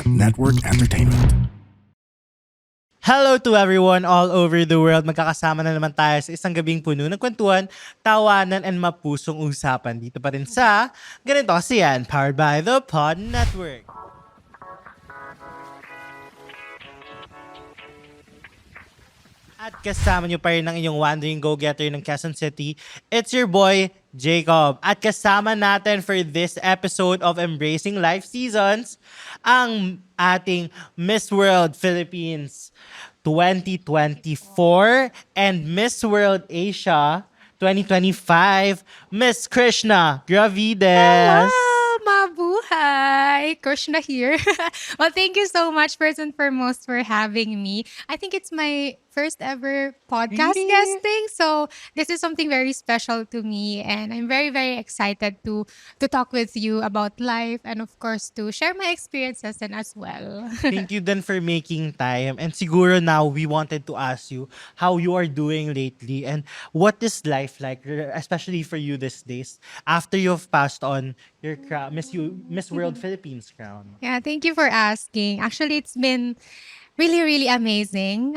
Network Entertainment. Hello to everyone all over the world. Magkakasama na naman tayo sa isang gabing puno ng kwentuhan, tawanan, and mapusong usapan. Dito pa rin sa Ganito Kasi Yan, powered by the Pod Network. At kasama nyo pa rin ang inyong wandering go-getter ng Quezon City. It's your boy, Jacob. At kasama natin for this episode of Embracing Life Seasons, ang ating Miss World Philippines 2024 and Miss World Asia 2025, Miss Krishna Hello! Gravides. Mabuhay! Krishna here. Well, thank you so much, first and foremost, for having me. I think it's my first ever podcast Really? guesting. So this is something very special to me. And I'm very, very excited to talk with you about life and, of course, to share my experiences and as well. Thank you then for making time. And siguro now we wanted to ask you how you are doing lately and what is life like, especially for you these days after you've passed on your Miss World Philippines crown. Yeah, thank you for asking. Actually, it's been really, really amazing.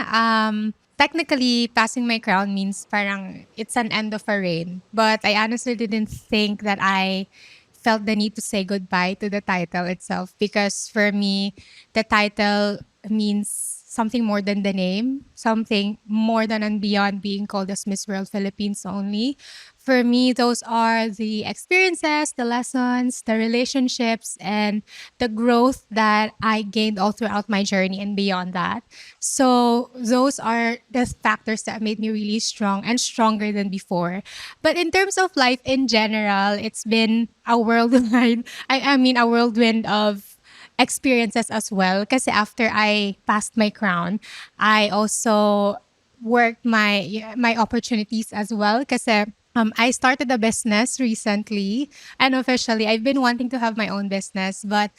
Technically, passing my crown means parang it's an end of a reign. But I honestly didn't think that I felt the need to say goodbye to the title itself because for me, the title means something more than the name, something more than and beyond being called as Miss World Philippines only. For me, those are the experiences, the lessons, the relationships, and the growth that I gained all throughout my journey and beyond that. So those are the factors that made me really strong and stronger than before. But in terms of life in general, it's been a whirlwind. I mean, a whirlwind of experiences as well. Kasi after I passed my crown, I also worked my opportunities as well. Kasi I started a business recently and officially I've been wanting to have my own business, but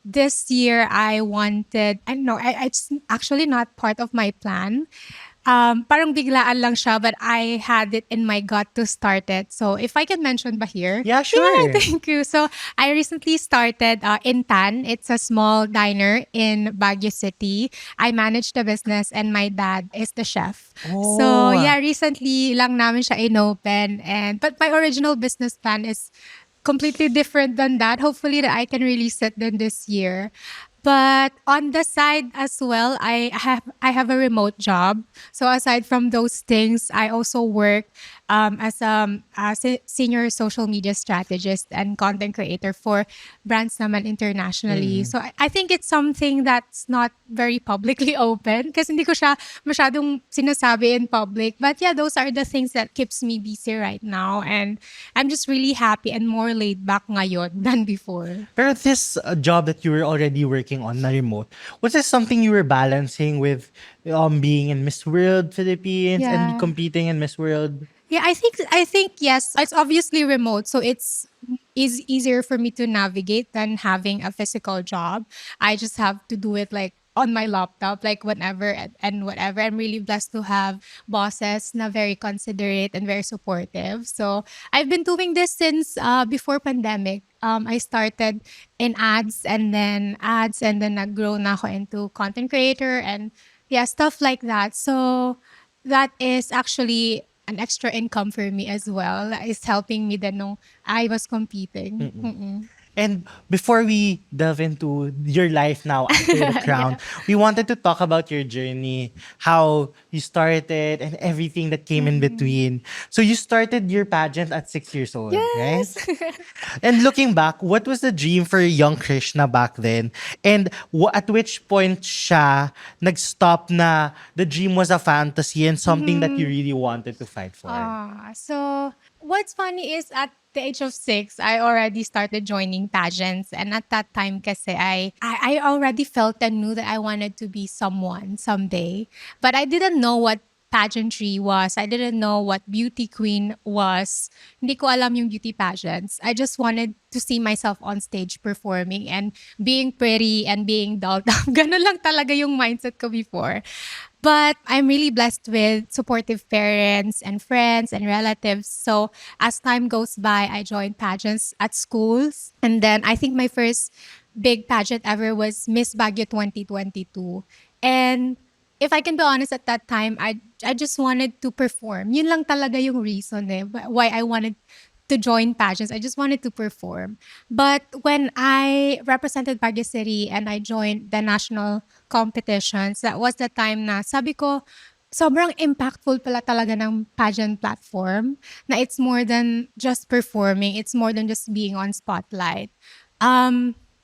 this year I wanted, I don't know, it's actually not part of my plan. Parang biglaan lang siya, but I had it in my gut to start it. So if I can mention ba here? Yeah, sure. Thank you. So I recently started Intan. It's a small diner in Baguio City. I manage the business and my dad is the chef. So yeah, recently lang namin siya inopen. But my original business plan is completely different than that. Hopefully that I can release it then this year. But on the side as well, I have a remote job. So aside from those things, I also work as a senior social media strategist and content creator for brands naman internationally. So I think it's something that's not very publicly open kasi hindi ko siya masyadong sinasabi in public. But yeah, those are the things that keeps me busy right now. And I'm just really happy and more laid back ngayon than before. Pero this job that you were already working on na remote, was this something you were balancing with being in Miss World Philippines and Yeah. competing in Miss World? Yeah, I think yes. It's obviously remote, so it's is easier for me to navigate than having a physical job. I just have to do it like on my laptop, like whenever and whatever. I'm really blessed to have bosses na very considerate and very supportive. So I've been doing this since before pandemic. I started in ads and then nag-grow na ako into content creator and yeah, stuff like that. So that is actually an extra income for me as well. It's helping me then nung I was competing. Mm-mm. And before we delve into your life now after the crown, we wanted to talk about your journey, how you started and everything that came in between. So you started your pageant at 6 years old, right? And looking back, what was the dream for young Krishna back then? And at which point siya nag-stop na the dream was a fantasy and something that you really wanted to fight for? So what's funny is at the age of 6, I already started joining pageants. And at that time, kasi I already felt and knew that I wanted to be someone someday. But I didn't know what pageantry was. I didn't know what beauty queen was. Hindi ko alam yung beauty pageants. I just wanted to see myself on stage performing and being pretty and being dolled up. Ganun lang talaga yung mindset ko before. But I'm really blessed with supportive parents and friends and relatives. So as time goes by, I joined pageants at schools. And then I think my first big pageant ever was Miss Baguio 2022. And if I can be honest, at that time, I just wanted to perform. Yun lang talaga yung reason why I wanted to join pageants. I just wanted to perform. But when I represented Baguio City and I joined the national competitions, that was the time na sabi ko, sobrang impactful pala talaga ng pageant platform, na it's more than just performing, it's more than just being on spotlight.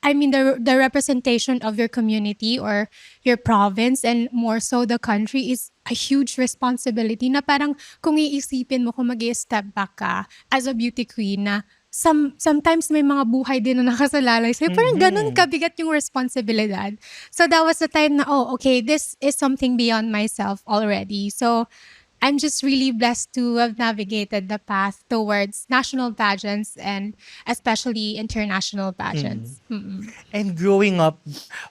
I mean, the representation of your community or your province and more so the country is a huge responsibility na parang kung iisipin mo kung mag-step back ka as a beauty queen na sometimes may mga buhay din na nakasalalay sa'yo. Parang ganun kabigat yung responsibilidad. So that was the time na, oh, okay, this is something beyond myself already. So I'm just really blessed to have navigated the path towards national pageants and especially international pageants. And growing up,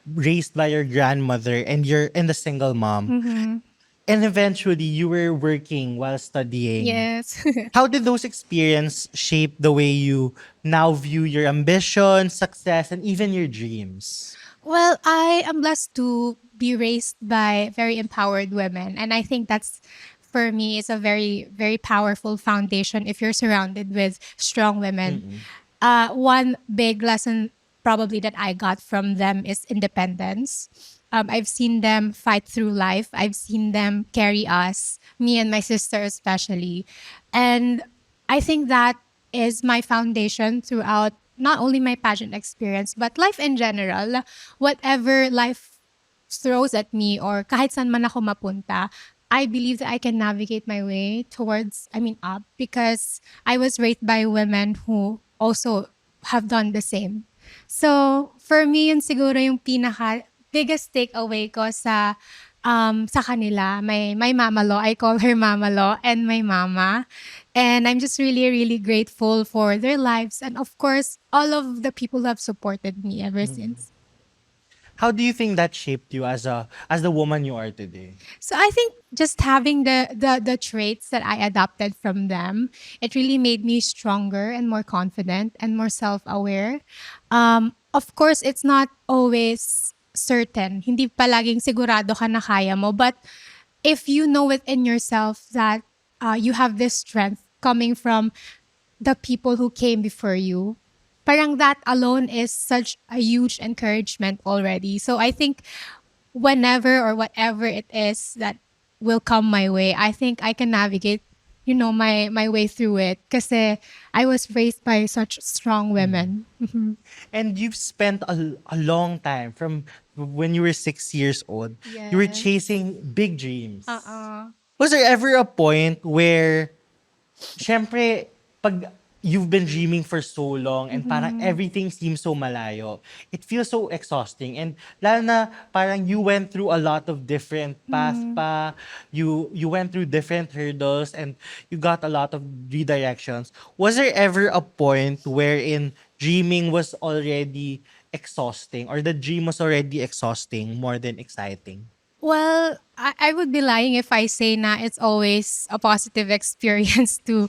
raised by your grandmother, and you're and a single mom, and eventually you were working while studying. Yes. How did those experiences shape the way you now view your ambition, success, and even your dreams? Well, I am blessed to be raised by very empowered women. And I think that's, for me, is a very, very powerful foundation if you're surrounded with strong women. One big lesson probably that I got from them is independence. I've seen them fight through life. I've seen them carry us, me and my sister especially. And I think that is my foundation throughout not only my pageant experience, but life in general. Whatever life throws at me or kahit saan man ako mapunta, I believe that I can navigate my way towards, up, because I was raised by women who also have done the same. So, for me, yun siguro yung pinaka biggest takeaway ko sa kanila. My mama Lo, I call her Mama Lo, and my mama. And I'm just really, really grateful for their lives. And of course, all of the people who have supported me ever since. How do you think that shaped you as the woman you are today? So I think just having the traits that I adopted from them, it really made me stronger and more confident and more self-aware. Of course, it's not always certain. Hindi palaging sigurado ka na kaya mo. But if you know within yourself that you have this strength coming from the people who came before you, parang that alone is such a huge encouragement already. So I think whenever or whatever it is that will come my way, I think I can navigate, my way through it. Kasi I was raised by such strong women. And you've spent a long time from when you were 6 years old. You were Yes. chasing big dreams. Uh-uh. Was there ever a point where, syempre, pag you've been dreaming for so long and parang everything seems so malayo, it feels so exhausting. And lalo na parang you went through a lot of different paths pa, you went through different hurdles, and you got a lot of redirections. Was there ever a point wherein dreaming was already exhausting, or the dream was already exhausting more than exciting? Well, I would be lying if I say na it's always a positive experience to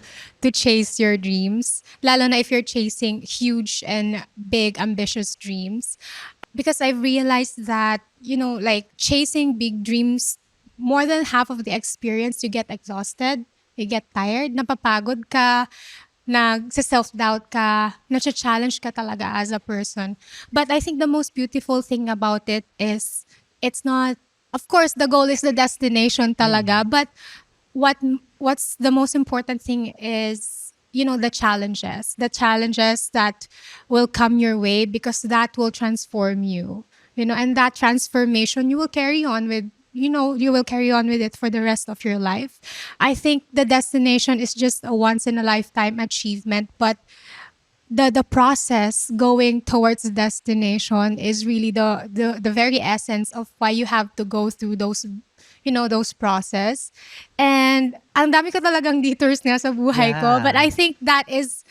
chase your dreams. Lalo na if you're chasing huge and big, ambitious dreams. Because I've realized that, like chasing big dreams, more than half of the experience, you get exhausted, you get tired, napapagod ka, nagsa-self-doubt ka, na-challenge ka talaga as a person. But I think the most beautiful thing about it is it's not, of course, the goal is the destination talaga, but what's the most important thing is, the challenges that will come your way, because that will transform you, and that transformation you will carry on with, you will carry on with it for the rest of your life. I think the destination is just a once in a lifetime achievement, but the process going towards the destination is really the very essence of why you have to go through those process. And ang dami ko talagang detours nga sa buhay ko, Yeah. but I think that is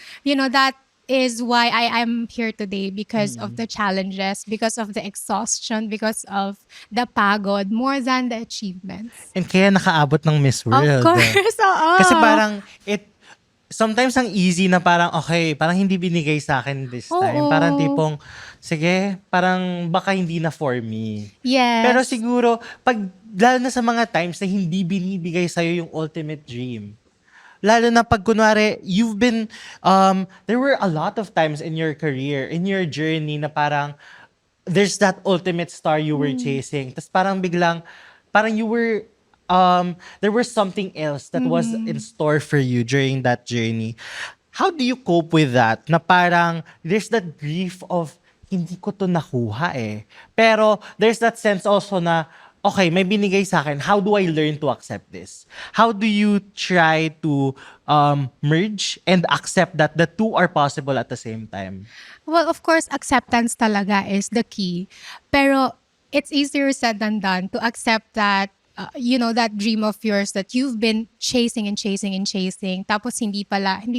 why I am here today, because of the challenges, because of the exhaustion, because of the pagod, more than the achievements. And kaya nakaabot ng Miss World. Of course, oo. Kasi parang sometimes ang easy na parang, okay, parang hindi binigay sa akin this time. Oo. Parang tipong, sige, parang baka hindi na for me. Yes. Pero siguro, lalo na sa mga times na hindi binibigay sa'yo yung ultimate dream. Lalo na pag kunwari, there were a lot of times in your career, in your journey na parang, there's that ultimate star you were chasing. Tapos parang biglang, parang there was something else that was in store for you during that journey. How do you cope with that? Na parang, there's that grief of, hindi ko to nakuha eh. Pero, there's that sense also na, okay, may binigay sa akin. How do I learn to accept this? How do you try to merge and accept that the two are possible at the same time? Well, of course, acceptance talaga is the key. Pero it's easier said than done to accept that, that dream of yours that you've been chasing and chasing and chasing, tapos hindi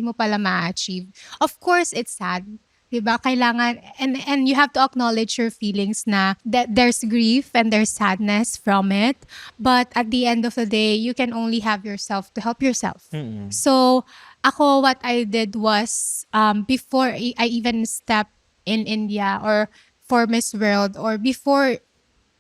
mo pala ma-achieve. Of course, it's sad. Diba? Kailangan, and you have to acknowledge your feelings na that there's grief and there's sadness from it. But at the end of the day, you can only have yourself to help yourself. So, ako, what I did was, before I even stepped in India or for Miss World or before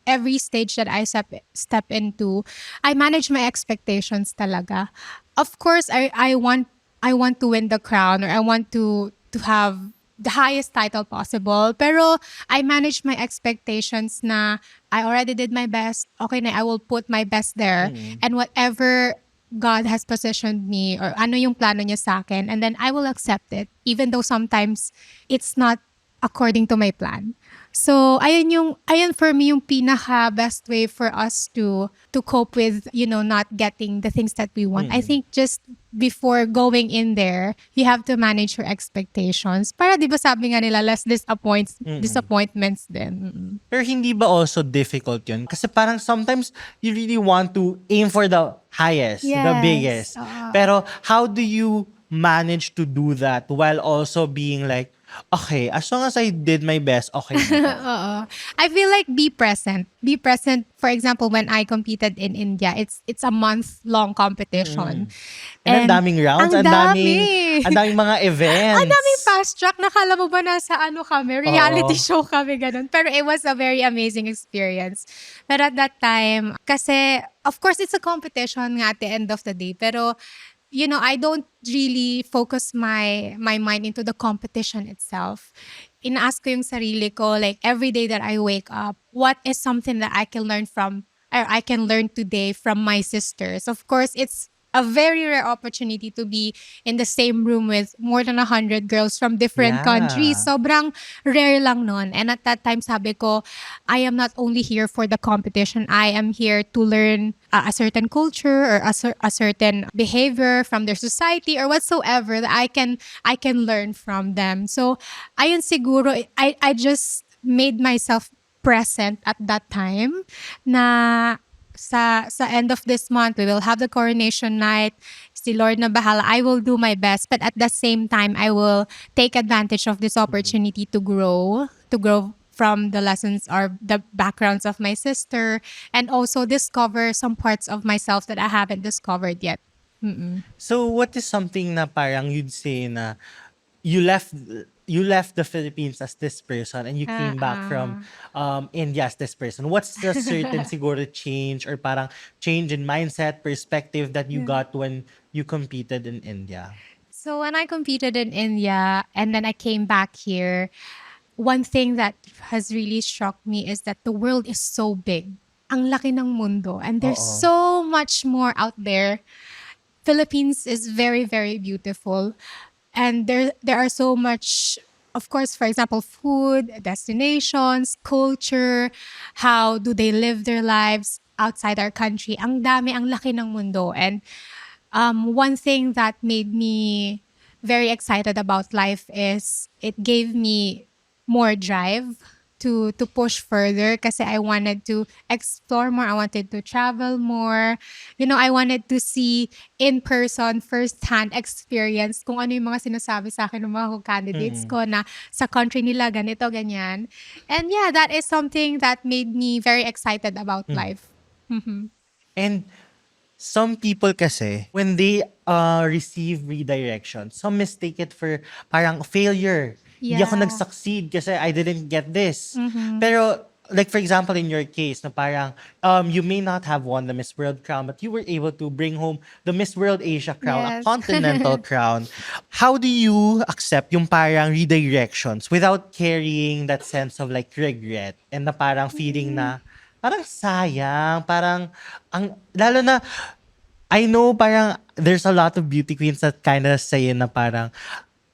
every stage that I step into, I manage my expectations talaga. Of course, I want to win the crown, or I want to have the highest title possible. Pero I manage my expectations na I already did my best. Okay na, I will put my best there. And whatever God has positioned me or ano yung plano niya sa akin, and then I will accept it. Even though sometimes it's not according to my plan. So, ayun for me yung pinaka best way for us to cope with, not getting the things that we want. I think just before going in there, you have to manage your expectations. Para 'di ba sabi nga nila, less disappointments din. Pero hindi ba also difficult yun? Kasi parang sometimes you really want to aim for the highest, the Yes. biggest. Pero how do you manage to do that while also being like, okay, as long as I did my best, okay na to. I feel like be present. Be present. For example, when I competed in India, it's a month-long competition. And ang daming rounds, ang ang daming mga events. Ang daming fast track. Nakala mo ba nasa kami? Reality Oo. show kami, ganun. Pero it was a very amazing experience. But at that time, kasi, of course, it's a competition nga at the end of the day. Pero, I don't really focus my mind into the competition itself. Ina-ask ko yung sarili ko, like, every day that I wake up, what is something that I can learn from, or I can learn today from my sisters? Of course, it's a very rare opportunity to be in the same room with more than 100 girls from different Yeah. countries. Sobrang rare lang nun. And at that time, sabi ko, I am not only here for the competition. I am here to learn a certain culture or a certain behavior from their society or whatsoever that I can learn from them. So, ayun siguro, I just made myself present at that time na sa end of this month, we will have the coronation night. Si Lord na bahala. I will do my best. But at the same time, I will take advantage of this opportunity to grow from the lessons or the backgrounds of my sister, and also discover some parts of myself that I haven't discovered yet. So what is something na parang you'd say na you left the Philippines as this person and you came back from India as this person? What's the certain siguro change or parang change in mindset, perspective that you got when you competed in India? So when I competed in India and then I came back here, one thing that has really struck me is that the world is so big. Ang laki ng mundo, and there's Oo. so much more out there. Philippines is very, very beautiful. And there are so much, of course, for example, food, destinations, culture, how do they live their lives outside our country. Ang dami, ang laki ng mundo. And one thing that made me very excited about life is it gave me more drive to push further kasi I wanted to explore more. I wanted to travel more. I wanted to see in person, first-hand experience kung ano yung mga sinasabi sa akin ng mga candidates ko na sa country nila ganito, ganyan. And yeah, that is something that made me very excited about life. And some people kasi, when they receive redirection, some mistake it for parang failure. Hindi ako Yeah. nag-succeed kasi I didn't get this. Mhm. Pero, like for example, in your case, na parang, you may not have won the Miss World crown, but you were able to bring home the Miss World Asia crown, a Yes. continental crown. How do you accept yung parang redirections without carrying that sense of like regret and na parang feeling na, parang sayang, parang, lalo na, I know parang there's a lot of beauty queens that kind of say na parang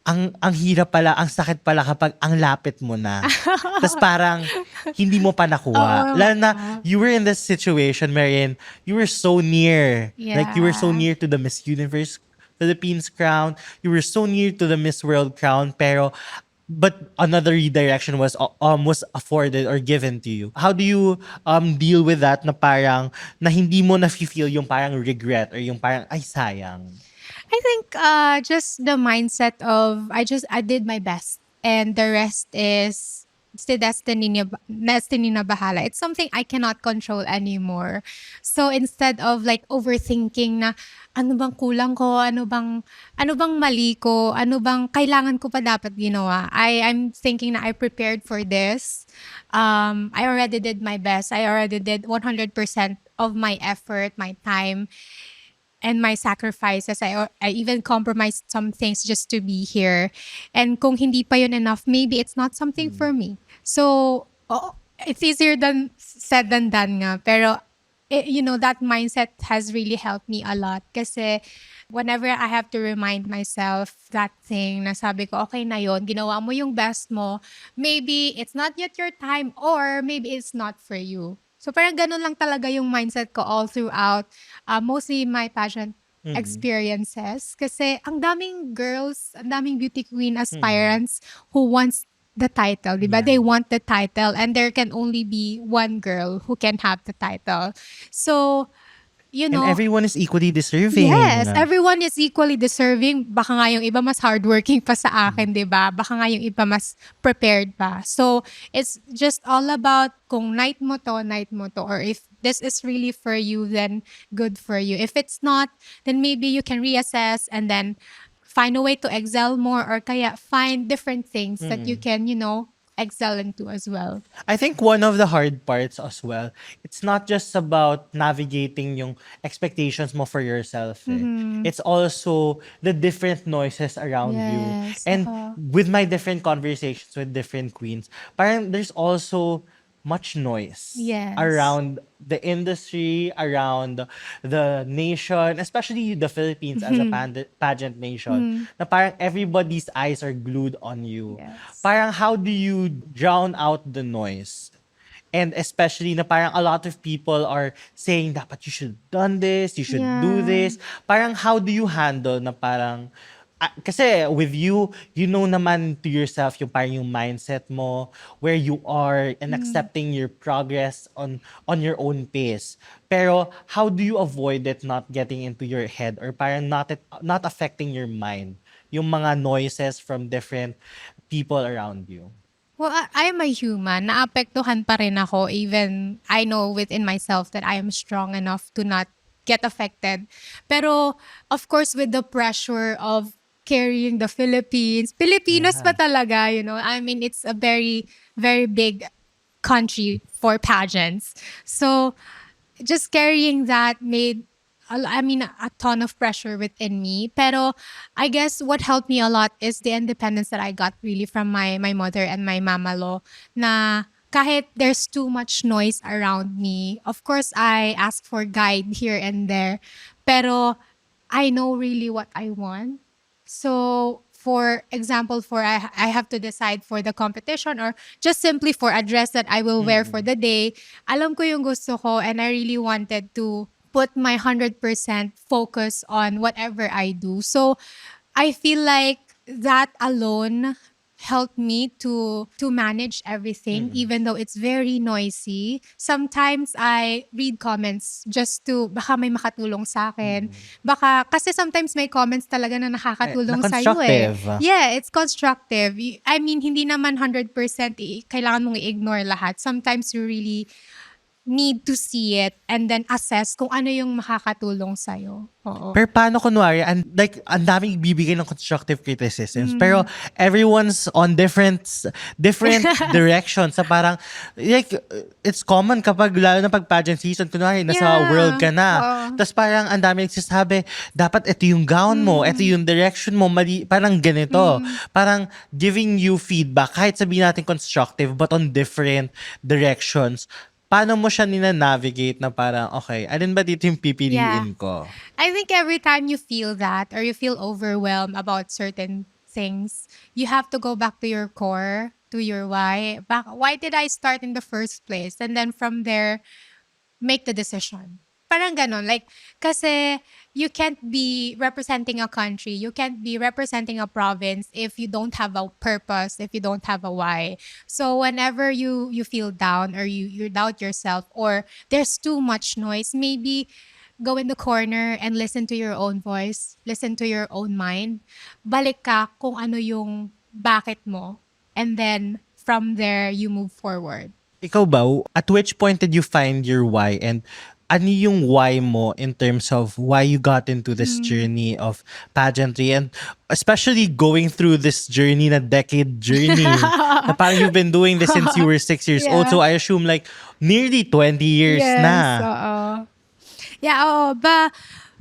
ang hirap pala, ang sakit pala kapag ang lapit mo na. Tapos parang hindi mo pa nakuha. Oo. Lalo na you were in this situation wherein you were so near. Like you were so Yeah. near to the Miss Universe Philippines crown. You were so near to the Miss World crown, pero but another redirection was afforded or given to you. How do you deal with that na parang na hindi mo na feel yung parang regret or yung parang ay sayang? I think just the mindset of I did my best and the rest is it's the destiny na bahala. It's something I cannot control anymore. So instead of like overthinking na ano bang kulang ko, ano bang mali ko, ano bang kailangan ko pa dapat ginawa. I'm thinking na I prepared for this. I already did my best. I already did 100% of my effort, my time, and my sacrifices. I even compromised some things just to be here. And kung hindi pa yun enough, maybe it's not something for me. So, it's easier than said than done nga. Pero, that mindset has really helped me a lot. Kasi, whenever I have to remind myself that thing na sabi ko, okay na yun, ginawa mo yung best mo, maybe it's not yet your time or maybe it's not for you. So parang ganun lang talaga yung mindset ko all throughout, mostly my pageant experiences. Kasi ang daming girls, ang daming beauty queen aspirants who wants the title, di ba? Yeah. They want the title and there can only be one girl who can have the title. So, And everyone is equally deserving. yes, everyone is equally deserving. Baka nga yung iba mas hardworking pa sa akin, di ba? Baka nga yung iba mas prepared pa. So, it's just all about kung night mo to. Or if this is really for you, then good for you. If it's not, then maybe you can reassess and then find a way to excel more or kaya find different things that you can, excel into as well. I think one of the hard parts as well, it's not just about navigating yung expectations mo for yourself. It's also the different noises around you. Yes, And with my different conversations with different queens, parang there's also much noise Yes. around the industry, around the nation, especially the Philippines as a pageant nation, na parang everybody's eyes are glued on you. Yes. Parang how do you drown out the noise? And especially na parang a lot of people are saying, dapat you should have done this, you should do Yeah. this. Parang how do you handle na parang, kasi with you, you know naman to yourself yung parang yung mindset mo, where you are, and accepting your progress on your own pace. Pero how do you avoid it not getting into your head or parang not affecting your mind? Yung mga noises from different people around you. Well, I am a human. Naapektuhan pa rin ako. Even I know within myself that I am strong enough to not get affected. Pero, of course, with the pressure of carrying the Philippines, Filipinos pa talaga, I mean, it's a very, very big country for pageants. So, just carrying that made a ton of pressure within me. Pero I guess what helped me a lot is the independence that I got really from my mother and my mamalo, na kahit there's too much noise around me, of course I ask for guide here and there, pero I know really what I want. So for example, I have to decide for the competition or just simply for a dress that I will wear for the day. Alam ko yung gusto ko and I really wanted to put my 100% focus on whatever I do. So I feel like that alone helped me to manage everything, even though it's very noisy. Sometimes I read comments just to baka may makatulong sa akin. Baka kasi sometimes may comments talaga na nakakatulong Na sa iyo constructive. Yeah, it's constructive. I mean, hindi naman 100% kailangan mong i-ignore lahat. Sometimes you really need to see it and then assess kung ano yung makakatulong sa'yo. Oo. Pero paano kunwari, ang daming bibigay ng constructive criticisms, pero everyone's on different directions. Sa parang, like, it's common kapag, lalo na pag pageant season, kunwari, nasa Yeah. world ka na. Oo. Tapos parang, ang dami nagsasabi, dapat ito yung gown mo, ito yung direction mo, mali, parang ganito. Parang giving you feedback, kahit sabihin natin constructive, but on different directions. Paano mo siya nina-navigate na parang, okay, alin ba dito yung pipiliin ko? I think every time you feel that or you feel overwhelmed about certain things, you have to go back to your core, to your why. Why did I start in the first place? And then from there, make the decision. Parang ganon. Like, kasi you can't be representing a country, you can't be representing a province if you don't have a purpose, if you don't have a why. So whenever you feel down or you doubt yourself or there's too much noise, maybe go in the corner and listen to your own voice, listen to your own mind. Balik ka kung ano yung bakit mo. And then from there, you move forward. Ikaw ba, at which point did you find your why, and ano yung why mo in terms of why you got into this journey of pageantry, and especially going through this journey, na decade journey, na parang you've been doing this since you were 6 years old, Yeah. so I assume like nearly 20 years na. oo. Yeah, oo.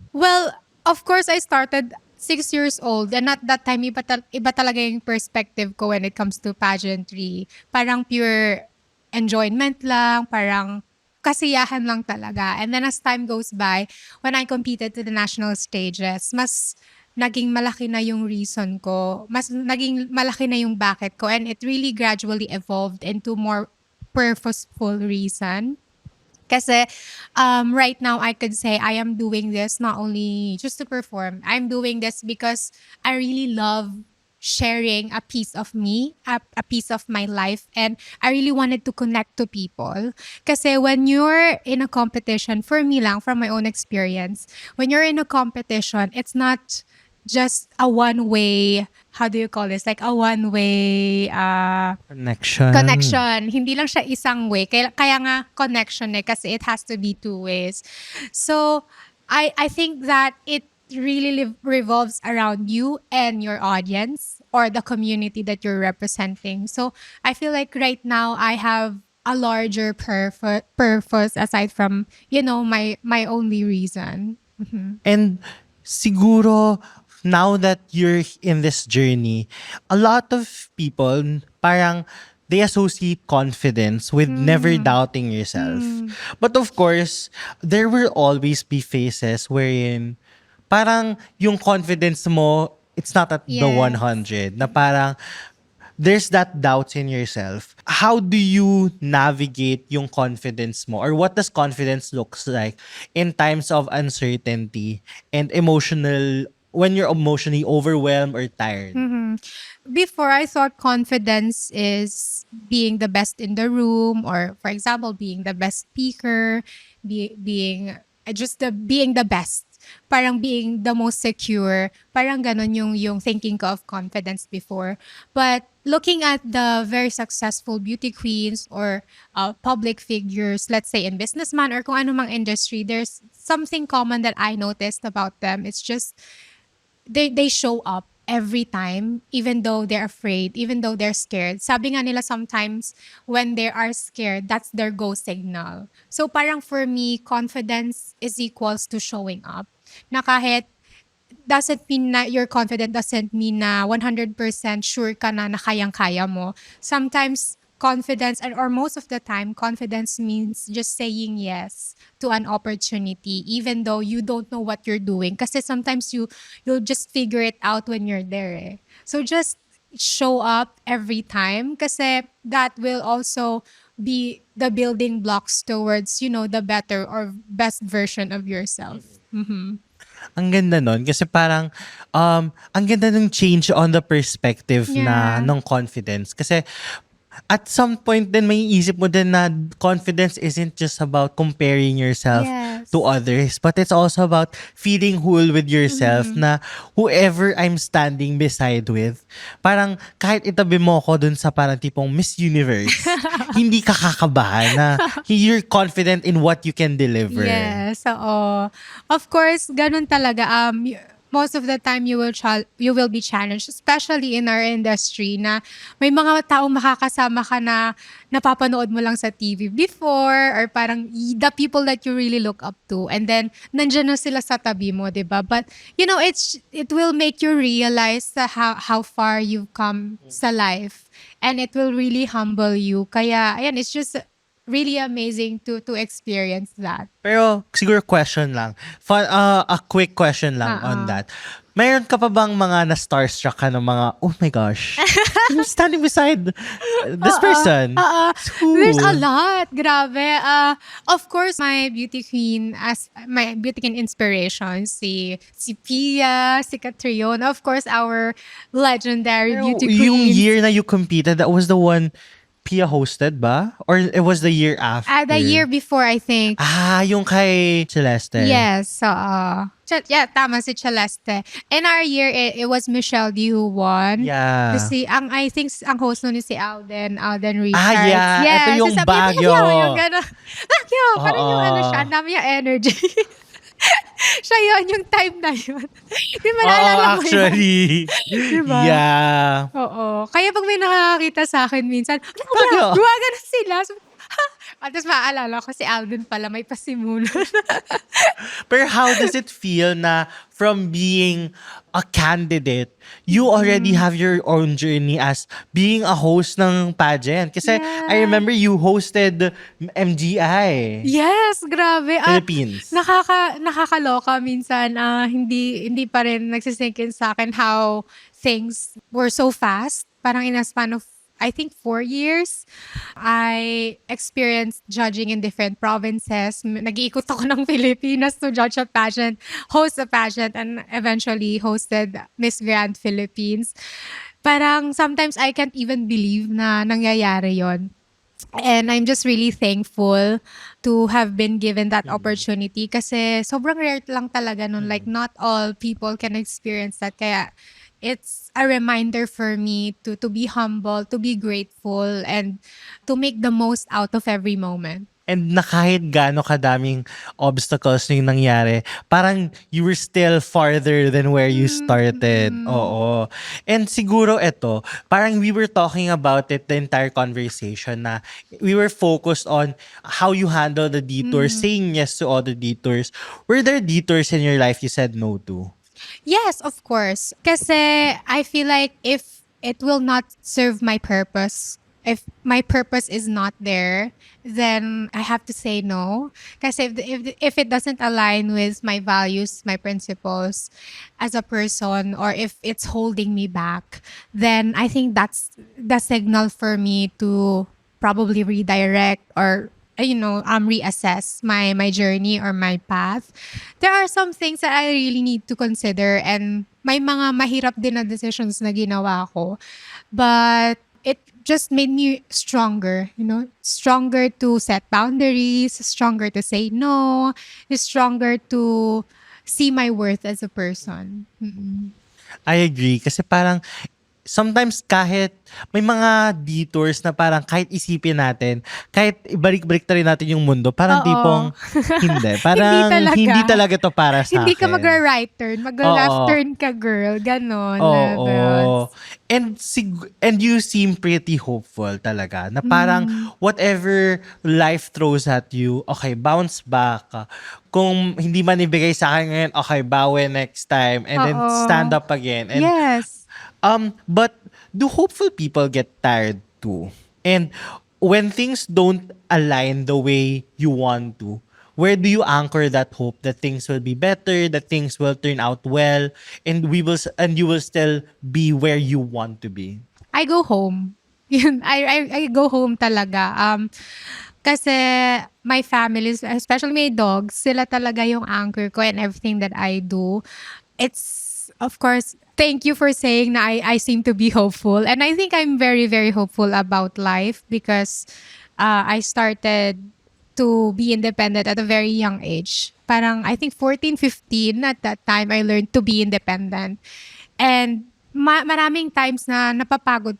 Well, of course, I started 6 years old and at that time, iba talaga yung perspective ko when it comes to pageantry. Parang pure enjoyment lang, parang kasiyahan lang talaga. And then as time goes by, when I competed to the national stages, mas naging malaki na yung reason ko, mas naging malaki na yung bakit ko, and it really gradually evolved into more purposeful reason. Kasi right now, I could say I am doing this not only just to perform. I'm doing this because I really love sharing a piece of me, a piece of my life, and I really wanted to connect to people. Kasi when you're in a competition, for me lang, from my own experience, when you're in a competition, it's not just a one-way, how do you call this? Like a one-way connection. Hindi lang siya isang way. Kaya nga connection kasi it has to be two ways. So, I think that it really revolves around you and your audience or the community that you're representing. So, I feel like right now I have a larger purpose aside from, my only reason. And siguro, now that you're in this journey, a lot of people parang they associate confidence with never doubting yourself. But of course, there will always be phases wherein parang yung confidence mo, it's not at the Yes. 100. Na parang there's that doubt in yourself. How do you navigate yung confidence mo? Or what does confidence looks like in times of uncertainty and when you're emotionally overwhelmed or tired? Before, I thought confidence is being the best in the room, or for example, being the best speaker, being being the best. Parang being the most secure. Parang ganon yung thinking ko of confidence before. But looking at the very successful beauty queens or public figures, let's say in businessman or kung anumang industry, there's something common that I noticed about them. It's just they show up every time, even though they're afraid, even though they're scared. Sabi nga nila sometimes when they are scared, that's their go signal. So parang for me, confidence is equals to showing up. Na kahit doesn't mean na you're confident, doesn't mean na 100% sure ka na kayang-kaya mo. Sometimes confidence, or most of the time, confidence means just saying yes to an opportunity, even though you don't know what you're doing. Kasi sometimes you'll just figure it out when you're there. Eh. So just show up every time, kasi that will also be the building blocks towards, the better or best version of yourself. Ang ganda nun. Kasi parang, ang ganda ng change on the perspective na Yeah. ng confidence. Kasi, at some point din may isip mo din na confidence isn't just about comparing yourself Yes. to others, but it's also about feeling whole with yourself na whoever I'm standing beside with, parang kahit itabi mo ko dun sa parang tipong Miss Universe, hindi ka kakabahan na you're confident in what you can deliver. Yes, oo. Of course, ganun talaga. Most of the time you will be challenged, especially in our industry, na may mga taong makakasama ka na napapanood mo lang sa TV before, or parang the people that you really look up to, and then nandiyan na sila sa tabi mo, 'di ba? But it will make you realize how far you've come sa life, and it will really humble you. Kaya ayan, it's just really amazing to experience that. Pero siguro question lang. A quick question lang on that. Mayroon ka pa bang mga na-starstruck ka ng mga, oh my gosh, I'm standing beside this person? Who? There's a lot. Grabe. Of course, my beauty queen inspiration, si Pia, si Catriona. Of course, our legendary Pero beauty yung queens. year na you competed, that was the one Pia hosted ba? Or it was the year after? The year before, I think. Yung kay Celeste. Yes. Yeah, tama, si Celeste. In our year, it was Michelle D who won. Yeah. Kasi I think ang host nun is si Alden Richards. Yeah. Yes. Ito yung So, sabi niya, Baguio. Yung gano'n. Baguio. Parang yung Oo. siya, ang dami yung energy. Siya yun, yung time na yun. Di ba naalala mo yun? Actually. Diba? Yeah. Oo. Kaya pag may nakakakita sa akin minsan, Baguio. gumagano sila. So, at tapos maaalala ko si Alden pala, may pasimulan. Pero how does it feel na from being a candidate, you already have your own journey as being a host ng pageant? Kasi Yeah. I remember you hosted MGI. Yes, grabe. Philippines. Nakakaloka minsan. Hindi pa rin nagsisink in sa akin how things were so fast. Parang in a span of, I think, 4 years, I experienced judging in different provinces. Nag-iikot ako ng Pilipinas to judge a pageant, host a pageant, and eventually hosted Miss Grand Philippines. Parang sometimes I can't even believe na nangyayari yon. And I'm just really thankful to have been given that opportunity kasi sobrang rare lang talaga nun. Like, not all people can experience that. Kaya it's a reminder for me to be humble, to be grateful, and to make the most out of every moment. And na kahit gaano kadaming obstacles na yung nangyari, parang you were still farther than where you started. Oo. And siguro ito, parang we were talking about it the entire conversation na we were focused on how you handle the detours, saying yes to all the detours. Were there detours in your life you said no to? Yes, of course. Kasi I feel like if it will not serve my purpose, if my purpose is not there, then I have to say no. Kasi if it doesn't align with my values, my principles as a person, or if it's holding me back, then I think that's the signal for me to probably redirect or reassess my journey or my path. There are some things that I really need to consider, and may mga mahirap din na decisions na ginawa ko. But it just made me stronger, stronger to set boundaries, stronger to say no, stronger to see my worth as a person. I agree. Kasi parang sometimes kahit may mga detours na parang kahit isipin natin, kahit ibalik-balik na rin natin yung mundo, parang Oo. tipong hindi. Parang hindi talaga to para sa Hindi ka akin. mag-right turn, mag-left turn ka, girl. Ganon. Oo. levels. And you seem pretty hopeful talaga. Na parang whatever life throws at you, okay, bounce back. Kung hindi man ibigay sa akin ngayon, okay, bawi next time. And then Oo. stand up again. And Yes. but do hopeful people get tired too? And when things don't align the way you want to, where do you anchor that hope that things will be better, that things will turn out well, and you will still be where you want to be? I go home. Yun, I go home talaga. Kasi my families, especially my dogs, sila talaga yung anchor ko and everything that I do. It's, of course, thank you for saying na I seem to be hopeful. And I think I'm very, very hopeful about life because I started to be independent at a very young age. Parang I think 14, 15 at that time I learned to be independent. And maraming times na napapagod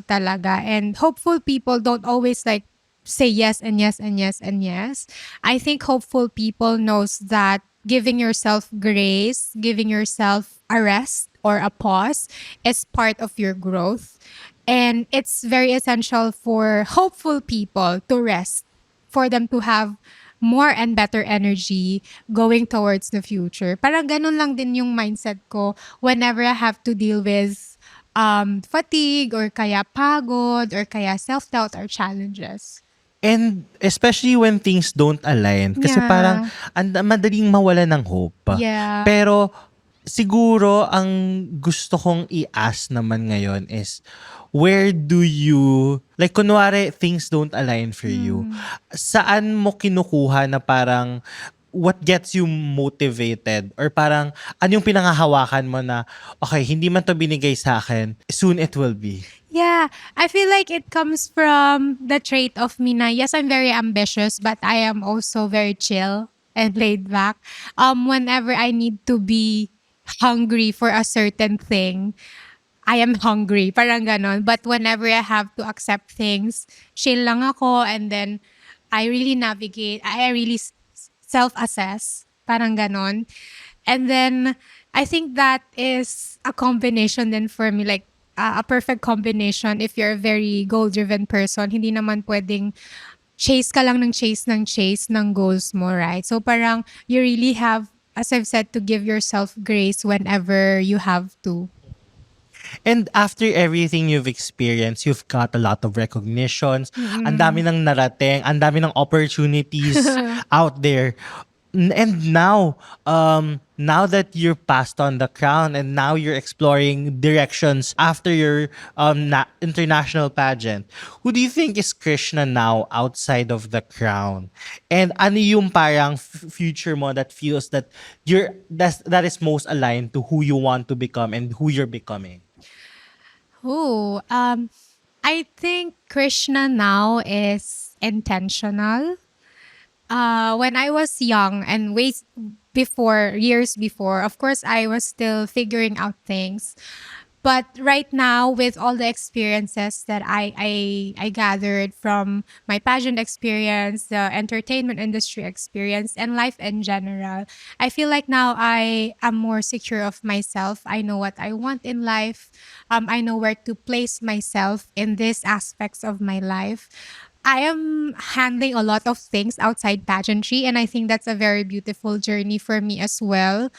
talaga, and hopeful people don't always like say yes and yes and yes and yes. I think hopeful people knows that giving yourself grace, giving yourself a rest or a pause is part of your growth. And it's very essential for hopeful people to rest, for them to have more and better energy going towards the future. Parang ganun lang din yung mindset ko whenever I have to deal with fatigue or kaya pagod or kaya self-doubt or challenges. And especially when things don't align. Kasi Yeah. parang madaling mawala ng hope. Yeah. Pero siguro ang gusto kong i-ask naman ngayon is, where do you, like kunwari things don't align for you, saan mo kinukuha na parang what gets you motivated, or parang ano yung pinangahawakan mo na okay, hindi man to binigay sa akin, soon it will be? Yeah, I feel like it comes from the trait of me na, yes, I'm very ambitious, but I am also very chill and laid back. Whenever I need to be hungry for a certain thing, I am hungry, parang ganon. But whenever I have to accept things, chill lang ako, and then I really navigate, I really self-assess, parang ganon. And then I think that is a combination then for me, like a perfect combination if you're a very goal-driven person. Hindi naman pwedeng chase ka lang ng chase ng goals mo, right? So parang you really have, as I've said, to give yourself grace whenever you have to. And after everything you've experienced, you've got a lot of recognitions, ang dami ng narating, ang dami ng opportunities out there. And now, now that you're passed on the crown and now you're exploring directions after your international pageant, who do you think is Krishna now outside of the crown? And ano yung parang future mo that feels that that is most aligned to who you want to become and who you're becoming? Oh, I think Krishna now is intentional. When I was young and years before, of course, I was still figuring out things. But right now, with all the experiences that I gathered from my pageant experience, the entertainment industry experience, and life in general, I feel like now I am more secure of myself. I know what I want in life. I know where to place myself in these aspects of my life. I am handling a lot of things outside pageantry, and I think that's a very beautiful journey for me as well.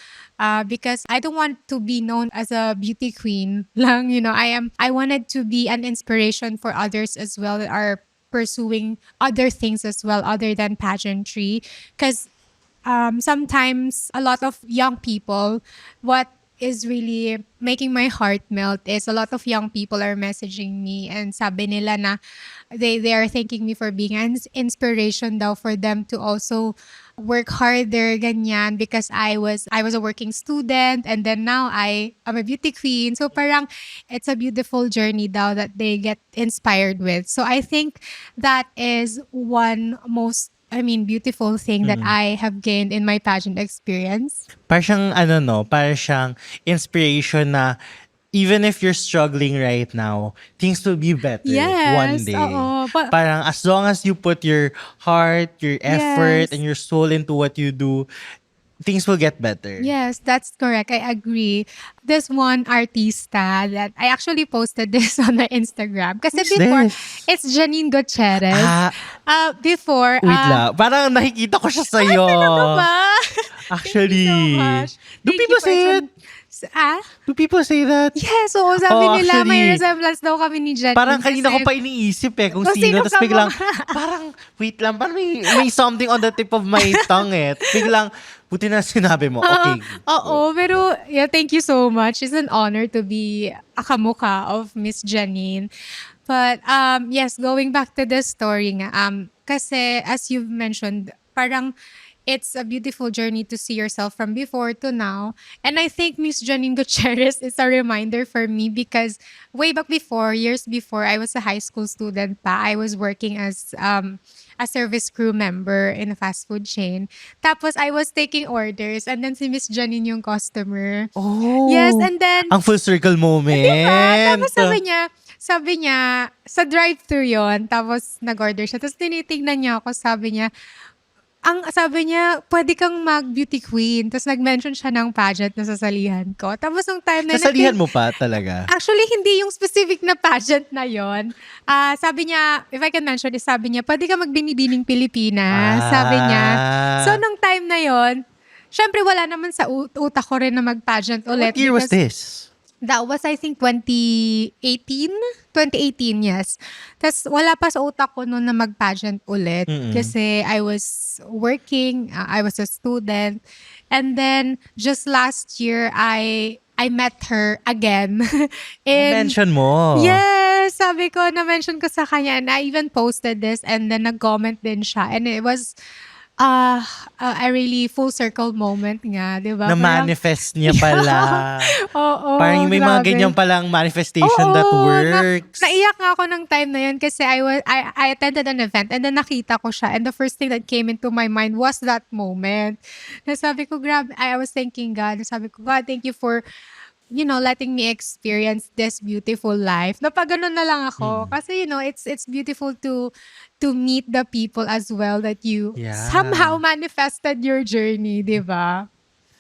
Because I don't want to be known as a beauty queen lang, I wanted to be an inspiration for others as well that are pursuing other things as well other than pageantry. Because sometimes a lot of young people, what is really making my heart melt is a lot of young people are messaging me and sabi nila na they are thanking me for being an inspiration daw for them to also work harder ganyan, because I was a working student and then now I am a beauty queen. So parang it's a beautiful journey daw that they get inspired with. So I think that is one beautiful thing that I have gained in my pageant experience. Parang siyang parang siyang inspiration na even if you're struggling right now, things will be better one Yes, day. oo. Parang as long as you put your heart, your effort, Yes. and your soul into what you do, things will get better. Yes, that's correct. I agree. This one artista that I actually posted this on my Instagram. Kasi Who's before, this? it's Janine Gutierrez. Before, Wait lang. Parang nakikita ko siya sa'yo. ano ba? Actually. Thank you so much. Do Thank people you for say some- it? Do people say that? Yes, oo. Sabi Oh, nila, may actually, resemblance daw kami ni Janine. Parang kanina ko kasi- pa iniisip kung Kung sino. sino Tapos ka biglang, ba? parang, wait lang, parang may something on the tip of my tongue eh. Biglang, buti na sinabi mo. Okay. Oo, pero yeah, thank you so much. It's an honor to be a kamukha of Miss Janine. But yes, going back to the story nga, kasi as you've mentioned, parang it's a beautiful journey to see yourself from before to now. And I think Miss Janine Gutierrez is a reminder for me because way back before, years before, I was a high school student pa. I was working as a service crew member in a fast food chain. Tapos I was taking orders and then si Miss Janine yung customer. Oh. Yes, and then Ang full circle moment. tapos sabi niya, sa drive-thru yon tapos nag-order siya. Tapos tinitingnan niya ako, sabi niya, pwede kang mag-beauty queen. Tapos nag-mention siya ng pageant na sasalihan ko. Tapos nung time na Nasalihan mo pa talaga? Actually, hindi yung specific na pageant na yon. Sabi niya, if I can mention is sabi niya, pwede ka magbinibining Pilipinas. Sabi niya. So, nung time na yon, syempre wala naman sa utak ko rin na mag-pageant ulit. What year was this? That was, I think, 2018? 2018, yes. Tapos wala pa sa utak ko noon na mag-pageant ulit. Kasi I was working, I was a student. And then, just last year, I met her again. Mention mo. Yes, sabi ko, na-mention ko sa kanya. And I even posted this and then nag-comment din siya. And it was a really full circle moment nga, di ba? Na-manifest niya pala. Oo, Parang may mga grabe. ganyan palang manifestation that works. Naiyak nga ako ng time na yun kasi I attended an event and then nakita ko siya and the first thing that came into my mind was that moment. Nasabi ko, grabe, I was thanking God. Nasabi ko, God, thank you for letting me experience this beautiful life. Napaganon na lang ako. Kasi, it's beautiful to meet the people as well that you somehow manifested your journey, di ba?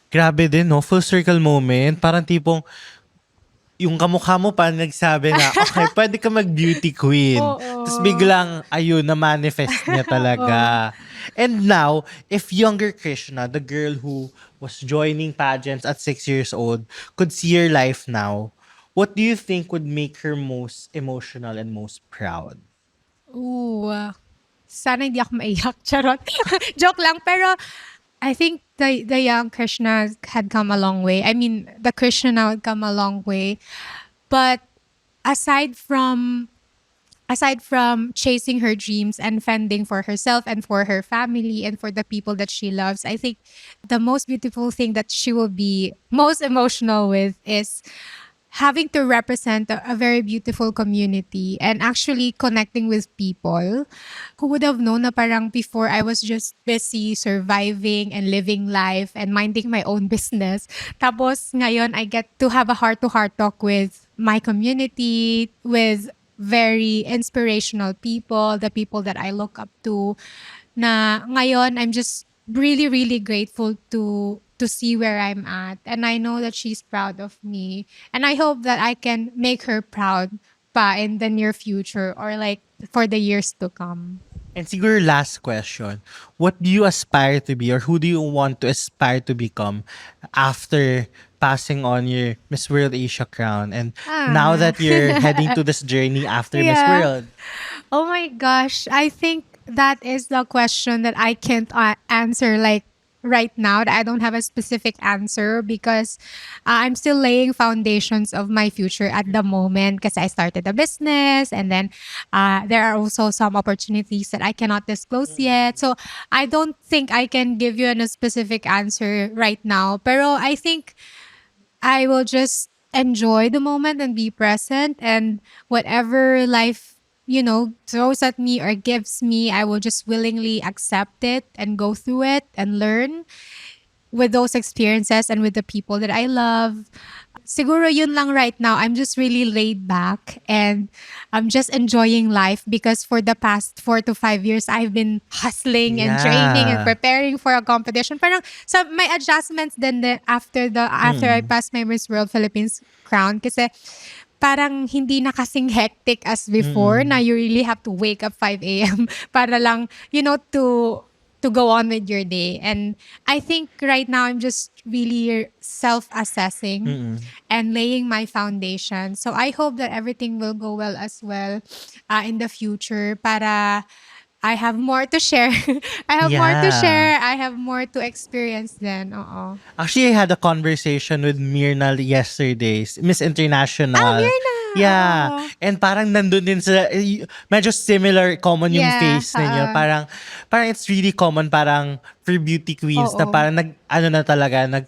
Grabe din, no? Full circle moment. Parang tipong, yung kamukha mo pa nagsabi na, okay, pwede ka mag-beauty queen. Oo. Tapos biglang, ayun, na-manifest niya talaga. And now, if younger Krishna, the girl who was joining pageants at 6 years old, could see your life now, what do you think would make her most emotional and most proud? Ooh, sana hindi ako maiyak. Charot. Joke lang. Pero I think the young Krishna had come a long way. I mean, the Krishna now had come a long way. But aside from chasing her dreams and fending for herself and for her family and for the people that she loves, I think the most beautiful thing that she will be most emotional with is having to represent a very beautiful community and actually connecting with people. Who would have known na parang before I was just busy surviving and living life and minding my own business. Tapos ngayon I get to have a heart-to-heart talk with my community, with very inspirational people, the people that I look up to. Na ngayon I'm just really, really grateful to see where I'm at. And I know that she's proud of me. And I hope that I can make her proud pa in the near future or like for the years to come. And siguro last question, what do you aspire to be or who do you want to aspire to become after passing on your Miss World Asia crown and now that you're heading to this journey after Miss World? Oh my gosh. I think that is the question that I can't answer like right now. That I don't have a specific answer because I'm still laying foundations of my future at the moment because I started a business and then there are also some opportunities that I cannot disclose yet. So I don't think I can give you a specific answer right now. Pero I think I will just enjoy the moment and be present, and whatever life throws at me or gives me, I will just willingly accept it and go through it and learn with those experiences and with the people that I love. Siguro yun lang right now. I'm just really laid back and I'm just enjoying life because for the past 4 to 5 years, I've been hustling and training and preparing for a competition. Parang so may adjustments then after I passed my Miss World Philippines crown kasi parang hindi na kasing hectic as before na you really have to wake up 5 a.m. para lang, to go on with your day. And I think right now I'm just really self-assessing and laying my foundation. So I hope that everything will go well as well in the future para I have more to share. I have more to share. I have more to experience then. Actually, I had a conversation with Myrna yesterday, Miss International. Myrna! Yeah. Oo. And parang nandun din sa, medyo similar, common yung Yeah, face ninyo. Parang it's really common parang for beauty queens na Oo. parang ano na talaga, nag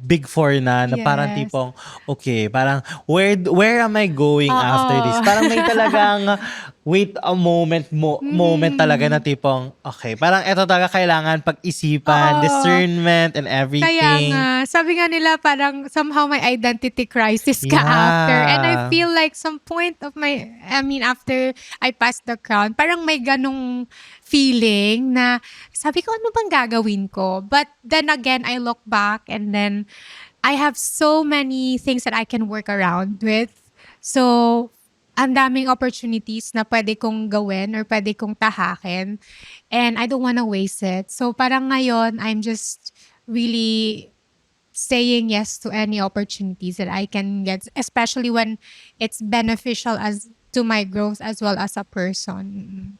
big four na parang Yes. tipong, okay, parang where am I going after this? Oo. Parang may talagang wait a moment talaga na tipong, okay, parang eto talaga kailangan pag-isipan, Oo. discernment and Kaya everything. nga, sabi nga nila parang somehow may identity crisis ka after. And I Yeah. feel like some point of after I passed the crown, parang may ganong feeling na sabi ko, ano bang gagawin ko? But then again, I look back and then I have so many things that I can work around with. So, ang daming opportunities na pwede kong gawin or pwede kong tahakin. And I don't wanna waste it. So, parang ngayon, I'm just really saying yes to any opportunities that I can get, especially when it's beneficial as to my growth as well as a person.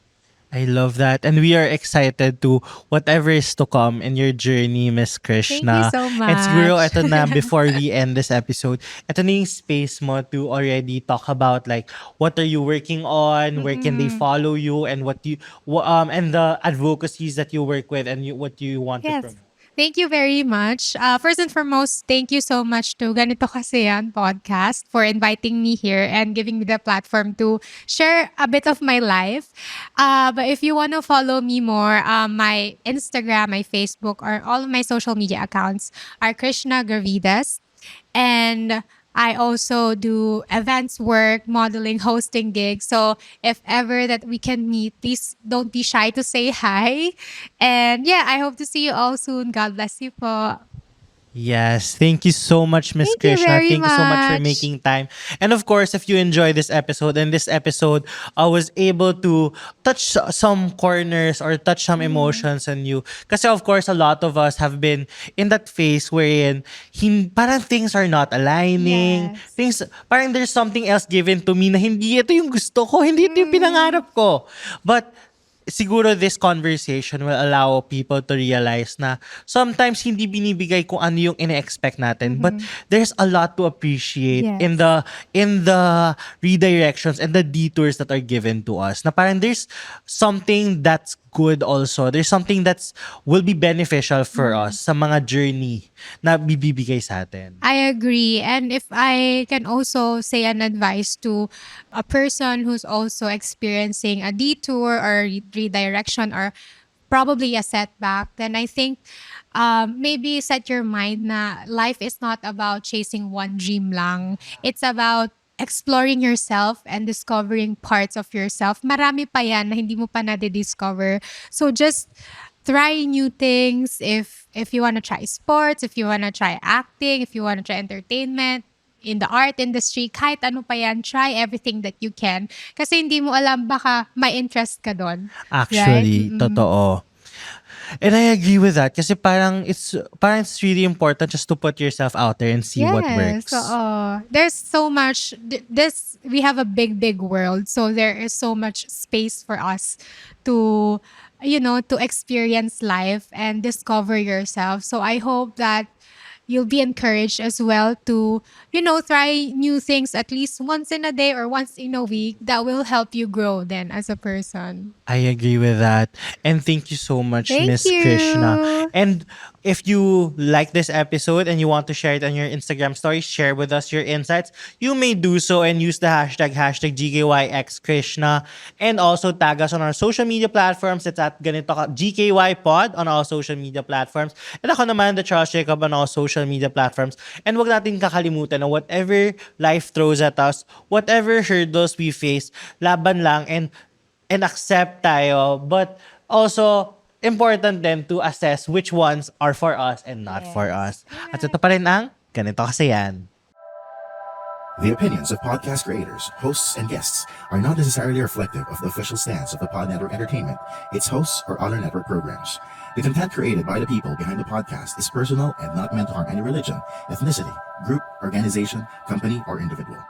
I love that. And we are excited to whatever is to come in your journey, Miss Krishna. so And siguro, much. ito na, before we end this episode, ito na yung space mo to already talk about like, what are you working on, where can they follow you, and and the advocacies that you work with and what you want to Yes. promote. Thank you very much. First and foremost, thank you so much to Ganito Kasi Yan podcast for inviting me here and giving me the platform to share a bit of my life. But if you want to follow me more, my Instagram, my Facebook, or all of my social media accounts are Krishna Gravidas. And I also do events work, modeling, hosting gigs. So if ever that we can meet, please don't be shy to say hi. And yeah, I hope to see you all soon. God bless you po. Yes, thank you so much, Miss Thank you Krishna. very Thank you so much for much. making time. And of course, if you enjoy this episode, I was able to touch some corners or touch some emotions on you. Kasi of course, a lot of us have been in that phase wherein parang things are not aligning. Yes. Things, parang there's something else given to me na hindi ito yung gusto ko, hindi ito yung pinangarap ko. But siguro this conversation will allow people to realize na sometimes hindi binibigay kung ano yung ine-expect natin, but there's a lot to appreciate Yes. in the redirections and the detours that are given to us. Na parang there's something that's good also. There's something that's will be beneficial for us sa mga journey na bibigay sa atin. I agree. And if I can also say an advice to a person who's also experiencing a detour or redirection or probably a setback, then I think maybe set your mind na life is not about chasing one dream lang. It's about exploring yourself and discovering parts of yourself. Marami pa yan na hindi mo pa na-discover. So just try new things. If you want to try sports, if you want to try acting, if you want to try entertainment, in the art industry, kahit ano pa yan, try everything that you can. Kasi hindi mo alam, baka may interest ka doon. Actually, Right? totoo. And I agree with that kasi parang it's really important just to put yourself out there and see what works. There's so much, we have a big world. So there is so much space for us to, to experience life and discover yourself. So I hope that you'll be encouraged as well to, try new things at least once in a day or once in a week that will help you grow then as a person. I agree with that. And thank you so much, Thank Miss you. Krishna. And if you like this episode and you want to share it on your Instagram story, share with us your insights. You may do so and use the hashtag GKYXKrishna. And also tag us on our social media platforms. It's at GKY Pod on all social media platforms. And ako naman, the Charles Jacob on all social media platforms. And wag natin kakalimutan na whatever life throws at us, whatever hurdles we face, laban lang and accept tayo. But also, important then to assess which ones are for us and not for us. At ito pa rin ang Ganito Kasi Yan. The opinions of podcast creators, hosts, and guests are not necessarily reflective of the official stance of the Pod Network Entertainment, its hosts, or other network programs. The content created by the people behind the podcast is personal and not meant to harm any religion, ethnicity, group, organization, company, or individual.